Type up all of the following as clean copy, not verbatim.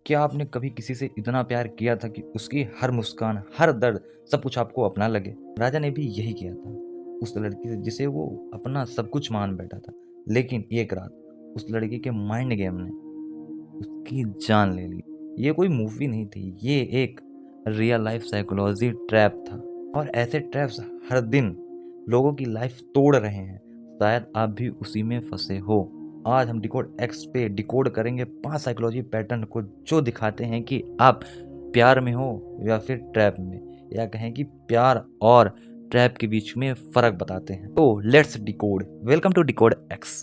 क्या आपने कभी किसी से इतना प्यार किया था कि उसकी हर मुस्कान, हर दर्द, सब कुछ आपको अपना लगे? राजा ने भी यही किया था उस लड़की से जिसे वो अपना सब कुछ मान बैठा था। लेकिन एक रात उस लड़की के माइंड गेम ने उसकी जान ले ली। ये कोई मूवी नहीं थी, ये एक रियल लाइफ साइकोलॉजी ट्रैप था। और ऐसे ट्रैप्स हर दिन लोगों की लाइफ तोड़ रहे हैं। शायद आप भी उसी में फंसे हो। आज हम डिकोड एक्स पे डिकोड करेंगे 5 साइकोलॉजी पैटर्न को जो दिखाते हैं कि आप प्यार में हो या फिर ट्रैप में, या कहें कि प्यार और ट्रैप के बीच में फर्क बताते हैं। तो let's decode. Welcome to decode X.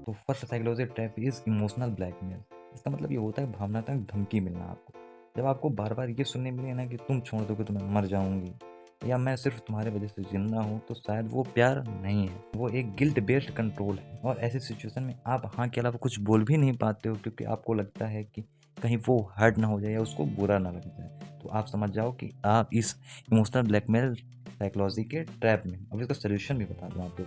तो first psychology trap is emotional blackmail. इसका मतलब ये होता है भावनात्मक धमकी मिलना आपको। जब आपको बार बार ये सुनने मिले ना कि तुम छोड़ दोगे तो मैं मर जाऊंगी, या मैं सिर्फ तुम्हारे वजह से जिंदा हूँ, तो शायद वो प्यार नहीं है, वो एक गिल्ट बेस्ड कंट्रोल है। और ऐसी सिचुएशन में आप हाँ के अलावा कुछ बोल भी नहीं पाते हो, क्योंकि आपको लगता है कि कहीं वो हर्ट ना हो जाए या उसको बुरा ना लग जाए। तो आप समझ जाओ कि आप इस इमोशनल ब्लैकमेल साइकोलॉजी के ट्रैप में। अब इसका सोल्यूशन भी बता दूँ आपको।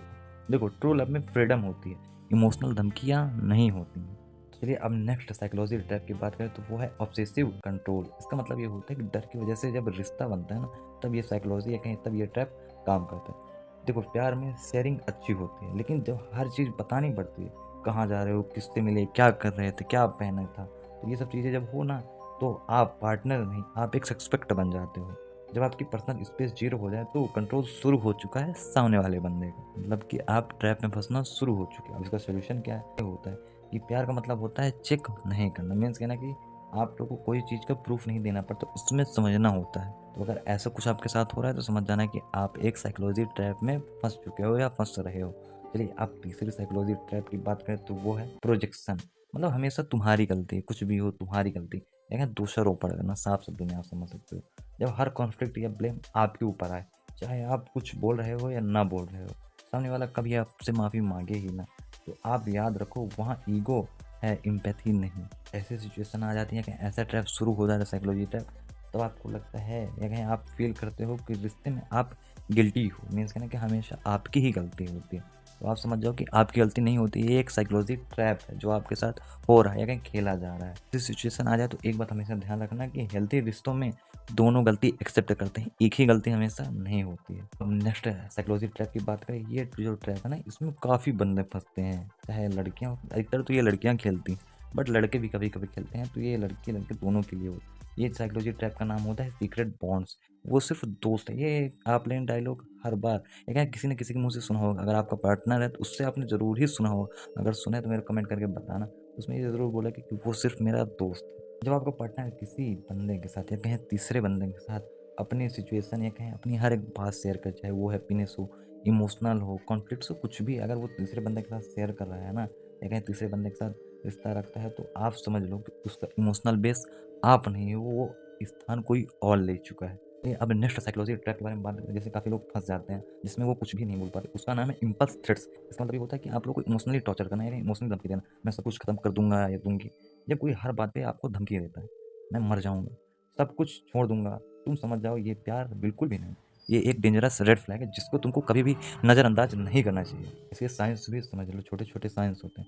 देखो, ट्रू लव में फ्रीडम होती है, इमोशनल धमकियाँ नहीं होती हैं। चलिए अब नेक्स्ट साइकोलॉजी ट्रैप की बात करें तो वो है ऑब्सेसिव कंट्रोल। इसका मतलब ये होता है कि डर की वजह से जब रिश्ता बनता है ना, तब ये साइकोलॉजी या कहीं तब ये ट्रैप काम करता है। देखो, प्यार में शेयरिंग अच्छी होती है, लेकिन जब हर चीज़ बतानी पड़ती है, कहाँ जा रहे हो, किससे मिले, क्या कर रहे थे, क्या पहना था, तो ये सब चीज़ें जब हो ना, तो आप पार्टनर नहीं, आप एक सस्पेक्ट बन जाते हो। जब आपकी पर्सनल स्पेस जीरो हो जाए तो कंट्रोल शुरू हो चुका है सामने वाले बंदे का, मतलब कि आप ट्रैप में फंसना शुरू हो चुके हैं। अब इसका सोल्यूशन क्या है? होता है कि प्यार का मतलब होता है चेक नहीं करना। मीन्स कहना कि आप लोग को कोई चीज़ का प्रूफ नहीं देना पड़ता, उसमें समझना होता है। तो अगर ऐसा कुछ आपके साथ हो रहा है तो समझ जाना कि आप एक साइकोलॉजी ट्रैप में फंस चुके हो या फंस रहे हो। चलिए आप तीसरी साइकोलॉजी ट्रैप की बात करें तो वो है प्रोजेक्शन। मतलब हमेशा तुम्हारी गलती, कुछ भी हो तुम्हारी गलती, लेकिन दोषारोपण करना। साफ शब्दों में आप समझ सकते हो। जब हर कॉन्फ्लिक्ट या ब्लेम आपके ऊपर आए, चाहे आप कुछ बोल रहे हो या ना बोल रहे हो, सामने वाला कभी आपसे माफ़ी मांगे ही ना, तो आप याद रखो वहाँ ईगो है, एम्पैथी नहीं। ऐसी सिचुएशन आ जाती है कि ऐसा ट्रैप शुरू हो जाता है, साइकोलॉजी ट्रैप। तो आपको लगता है या कहीं आप फील करते हो कि रिश्ते में आप गिल्टी हो। मीन्स कहना कि हमेशा आपकी ही गलती होती है। तो आप समझ जाओ कि आपकी गलती नहीं होती, ये एक साइकोलॉजी ट्रैप है जो आपके साथ हो रहा है या कहीं खेला जा रहा है। इस सिचुएशन आ जाए तो एक बात हमेशा ध्यान रखना कि हेल्थी रिश्तों में दोनों गलती एक्सेप्ट करते हैं, एक ही गलती हमेशा नहीं होती है। अब नेक्स्ट साइकोलॉजी ट्रैप की बात करें, ये जो ट्रैप है ना, इसमें काफ़ी बंदे फंसते हैं। चाहे लड़कियां, अधिकतर तो ये लड़कियां खेलती, बट लड़के भी कभी कभी खेलते हैं। तो ये लड़की लड़के दोनों के लिए होता है। ये साइकोलॉजी ट्रैप का नाम होता है सीक्रेट बॉन्ड्स। वो सिर्फ दोस्त है। ये आपने डायलॉग हर बार या किसी न किसी के मुंह से सुना होगा। अगर आपका पार्टनर है तो उससे आपने ज़रूर ही सुना होगा। अगर सुना है तो मेरे कमेंट करके बताना। उसमें ये ज़रूर बोला कि वो सिर्फ मेरा दोस्त है। जब आपका पार्टनर किसी बंदे के साथ या कहीं तीसरे बंदे के साथ अपनी सिचुएशन या कहीं अपनी हर एक बात शेयर कर, चाहे वो हैप्पीनेस हो, इमोशनल हो, कॉन्फ्लिक्ट्स हो, कुछ भी, अगर वो तीसरे बंदे के साथ शेयर कर रहा है ना, या कहीं तीसरे बंदे के साथ रिश्ता रखता है, तो आप समझ लो कि उसका इमोशनल बेस आप नहीं हो, वो स्थान कोई और ले चुका है। अब नेक्स्ट साइकोलॉजी ट्रैप के बारे में बात करें, जैसे काफ़ी लोग फंस जाते हैं जिसमें वो कुछ भी नहीं बोल पाते, उसका नाम है इम्पल्स थ्रेट्स। इसका मतलब ये होता है कि आप लोग को इमोशनली टॉर्चर करना है, इमोशनली धमकी देना। मैं सब कुछ खत्म कर दूंगा या दूंगी। जब कोई हर बात पे आपको धमकी देता है, मैं मर जाऊंगा, सब कुछ छोड़ दूंगा, तुम समझ जाओ ये प्यार बिल्कुल भी नहीं। ये एक डेंजरस रेड फ्लैग है जिसको तुमको कभी भी नज़रअंदाज नहीं करना चाहिए। इसके साइंस भी समझ लो, छोटे छोटे साइंस होते हैं।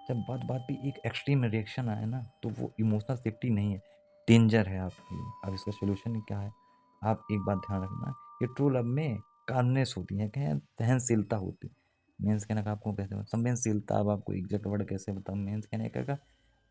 जब बात बात पे एक एक्सट्रीम रिएक्शन आए ना, तो वो इमोशनल सेफ्टी नहीं है, डेंजर है आपके लिए। अब इसका सोल्यूशन क्या है? आप एक बात ध्यान रखना, ये ट्रू लव में कामनेस होती है, कहें सहनशीलता होती है। मीन्स कहने का आपको कैसे संवेदनशीलता, अब आपको एग्जैक्ट वर्ड कैसे बताऊँ। मीन्स कहने का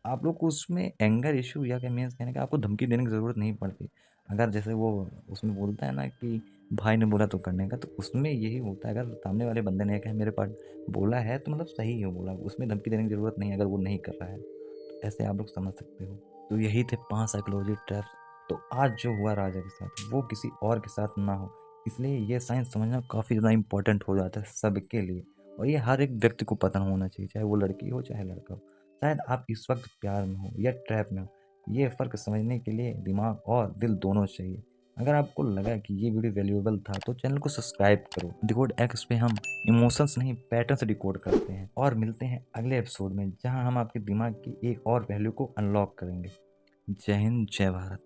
आप लोग को उसमें एंगर इशू या क्या, मीन्स कहने का आपको धमकी देने की ज़रूरत नहीं पड़ती। अगर जैसे वो उसमें बोलता है ना कि भाई ने बोला तो करने का, तो उसमें यही होता है। अगर सामने वाले बंदे ने कहा मेरे पास बोला है तो मतलब सही है बोला, उसमें धमकी देने की ज़रूरत नहीं है अगर वो नहीं कर रहा है। तो ऐसे आप लोग समझ सकते हो। तो यही थे 5 साइकोलॉजी ट्रैप्स। तो आज जो हुआ राजा के साथ वो किसी और के साथ ना हो, इसलिए ये साइंस समझना काफ़ी ज़्यादा इंपॉर्टेंट हो जाता है सबके लिए। और ये हर एक व्यक्ति को पता होना चाहिए, चाहे वो लड़की हो चाहे लड़का हो। शायद आप इस वक्त प्यार में हो या ट्रैप में हो, ये फ़र्क समझने के लिए दिमाग और दिल दोनों चाहिए। अगर आपको लगा कि ये वीडियो वैल्यूएबल था तो चैनल को सब्सक्राइब करो। डिकोड एक्स पे हम इमोशंस नहीं, पैटर्न्स डिकोड करते हैं। और मिलते हैं अगले एपिसोड में, जहां हम आपके दिमाग की एक और वैल्यू को अनलॉक करेंगे। जय हिंद, जय भारत।